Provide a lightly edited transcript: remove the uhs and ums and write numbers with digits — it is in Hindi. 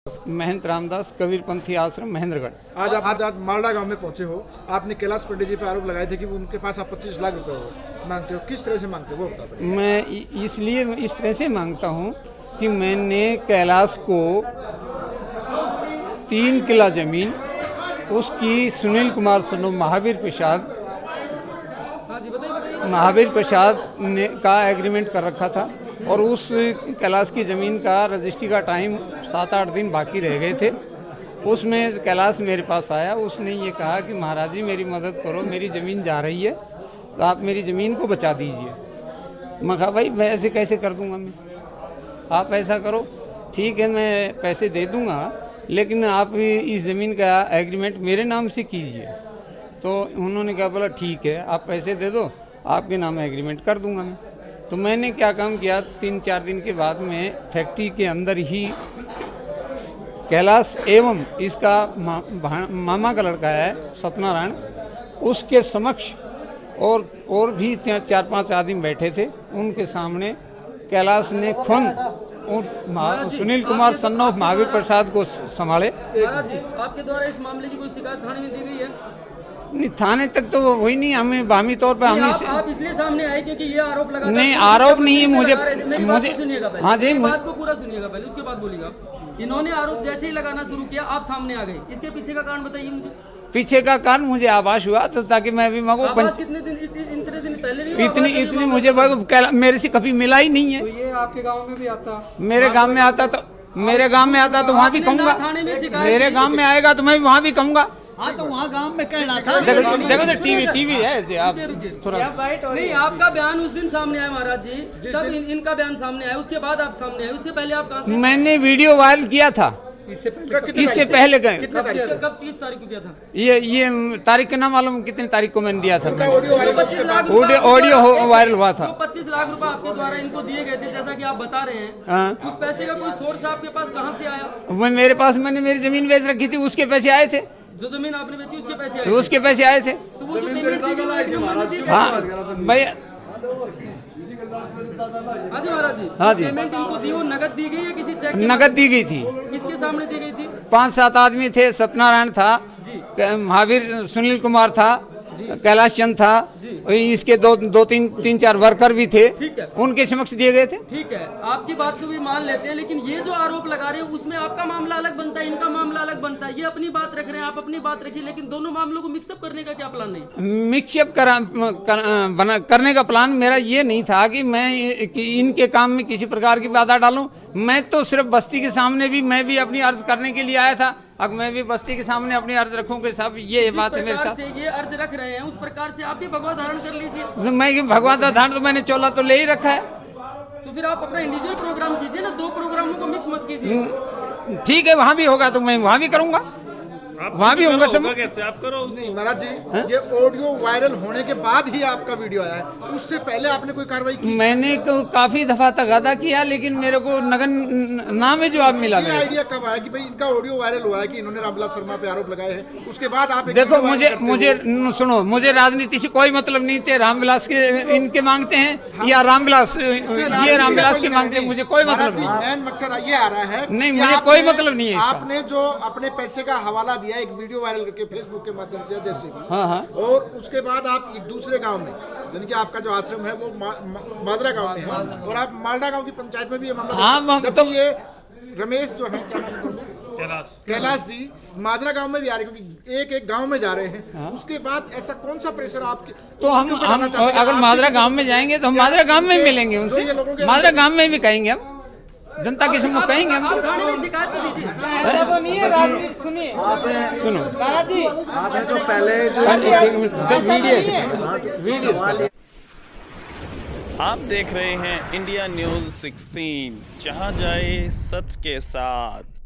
महंत रामदास कबीरपंथी आश्रम महेंद्रगढ़। आज मालडा गांव में पहुंचे हो। आपने कैलाश पंडित जी पे आरोप लगाए थे कि वो उनके पास आप 25 लाख रुपए मांगते हो। किस तरह से मांगते हो वो बता दो। मैं इसलिए इस तरह से मांगता हूं कि मैंने कैलाश को 3 किला जमीन उसकी सुनील कुमार सनो महावीर प्रसाद ने का एग्रीमेंट कर रखा था और उस कैलाश की ज़मीन का रजिस्ट्री का टाइम 7-8 दिन बाकी रह गए थे। उसमें कैलाश मेरे पास आया, उसने ये कहा कि महाराज जी मेरी मदद करो, मेरी ज़मीन जा रही है तो आप मेरी ज़मीन को बचा दीजिए। मैं कहा भाई मैं ऐसे कैसे कर दूंगा, मैं आप ऐसा करो ठीक है मैं पैसे दे दूंगा लेकिन आप इस ज़मीन का एग्रीमेंट मेरे नाम से कीजिए। तो उन्होंने कहा बोला ठीक है आप पैसे दे दो, आपके नाम एग्रीमेंट कर दूंगा मैं। तो मैंने क्या काम किया, 3-4 दिन के बाद में फैक्ट्री के अंदर ही कैलाश एवं इसका मामा का लड़का है सत्यनारायण, उसके समक्ष और भी 4-5 आदमी बैठे थे, उनके सामने कैलाश ने सुनील कुमार सन्नो महावीर प्रसाद को संभाले। महाराज जी आपके द्वारा इस मामले की कोई शिकायत थाने में दी गई है? नहीं थाने तक तो वही नहीं, हमें बामी तौर पे हमें आप इसलिए सामने आए क्योंकि ये आरोप लगा नहीं आरोप नहीं है मुझे सुनिएगा पहले। हाँ जी बात को पूरा सुनिएगा पहले, उसके बाद बोलिएगा। इन्होंने आरोप जैसे ही लगाना शुरू किया आप सामने आ गए, इसके पीछे का कारण बताइए मुझे। पीछे का कारण मुझे आभास हुआ तो ताकि मैं भी कितने दिन इतने दिन पहले नहीं इतनी मुझे मेरे से कभी मिला ही नहीं है। तो ये आपके गाँव में भी आता? मेरे गाँव में आता तो वहाँ भी कहूँगा, मेरे गाँव में आएगा तो मैं भी वहाँ भी कहूँगा। हाँ तो वहाँ गांव में कहना था। देखो तो टीवी है आप थोड़ा नहीं, आपका बयान उस दिन सामने आया महाराज जी, तब इनका बयान सामने आया, उसके बाद आप सामने आए, उससे पहले आप कहाँ थे? मैंने वीडियो वायरल किया था इससे पहले गए। कब 30 तारीख को किया था? ये तारीख का नाम मालूम कितनी तारीख को मैंने दिया था? ऑडियो वायरल हुआ था। 25 लाख रुपए आपके द्वारा इनको दिए गए थे जैसा कि आप बता रहे हैं, उस पैसे का कोई सोर्स आपके पास कहाँ से आया? वो मेरे पास, मैंने मेरी जमीन बेच रखी थी, उसके पैसे आए थे। जो जमीन आपने बेची उसके पैसे आए थे। तो वो हाँ भैया हाँ जी महाराज जी, हाँ जी पेमेंट इनको दी, वो नगद दी गई या किसी चेक? नगद दी गई थी। किसके सामने दी गई थी? 5-7 आदमी थे, सत्यनारायण था, महावीर सुनील कुमार था, कैलाश चंद था, इसके 2-3-4 वर्कर भी थे, उनके समक्ष दिए गए थे। ठीक है आपकी बात को भी मान लेते हैं, लेकिन ये जो आरोप लगा रहे हैं उसमें आपका मामला अलग बनता है, इनका मामला अलग बनता है। ये अपनी बात रख रहे हैं, आप अपनी बात रखिए, लेकिन दोनों मामलों को मिक्सअप करने का क्या प्लान नहीं? मिक्सअप करने का प्लान मेरा ये नहीं था कि मैं इनके काम में किसी प्रकार की बाधा डालूं। मैं तो सिर्फ बस्ती के सामने भी मैं भी अपनी अर्ज करने के लिए आया था। अब मैं भी बस्ती के सामने अपनी अर्ज रखूं कि साहब ये बात है मेरे साथ, ये अर्ज रख रहे हैं उस प्रकार से आप भी भगवा धारण कर लीजिए। मैं भगवा धारण तो मैंने चोला तो ले ही रखा है। तो फिर आप अपना इंडिविजुअल प्रोग्राम कीजिए ना, 2 प्रोग्रामों को मिक्स मत कीजिए। ठीक है वहाँ भी होगा तो मैं वहाँ भी करूँगा, वहाँ भी होगा सब। कैसे आप करो महाराज जी, ये ऑडियो वायरल होने के बाद ही आपका वीडियो आया है, उससे पहले आपने कोई कार्रवाई की? मैंने काफी दफा तगादा किया लेकिन मेरे को नगन नाम में जवाब मिला। ये आइडिया कब आया कि भाई इनका ऑडियो वायरल हुआ है कि इन्होंने रामविलास शर्मा पे आरोप लगाए हैं, उसके बाद आप देखो मुझे सुनो, मुझे राजनीति से कोई मतलब नहीं थे। रामविलास के इनके मांगते हैं या रामविलास ये रामविलास के मांगते हैं, मुझे कोई मतलब नहीं। मेन मकसद ये आ रहा है नहीं, मुझे कोई मतलब नहीं है। आपने जो अपने पैसे का हवाला दिया एक वीडियो वायरल करके फेसबुक के माध्यम से जैसे कि, हाँ, और उसके बाद आप एक दूसरे गांव में, यानी कि आपका जो आश्रम है वो मादरा गांव में है और आप मालडा गांव की पंचायत में भी ये मामला, तो ये रमेश जो है क्या नाम, कैलाश जी मादरा गांव में भी आ रहे हैं क्योंकि एक गांव में जा रहे हैं। उसके बाद ऐसा कौन सा प्रेशर आपके, तो हम अगर मादरा गांव में जाएंगे तो हम मादरा गांव में मिलेंगे उनसे, मादरा गांव में भी कहेंगे, हम जनता के सम्मुख कहेंगे हम। सुनो आपने तो पहले जो वीडियो आप देख रहे हैं इंडिया न्यूज़ 16, जहां जाए सच के साथ।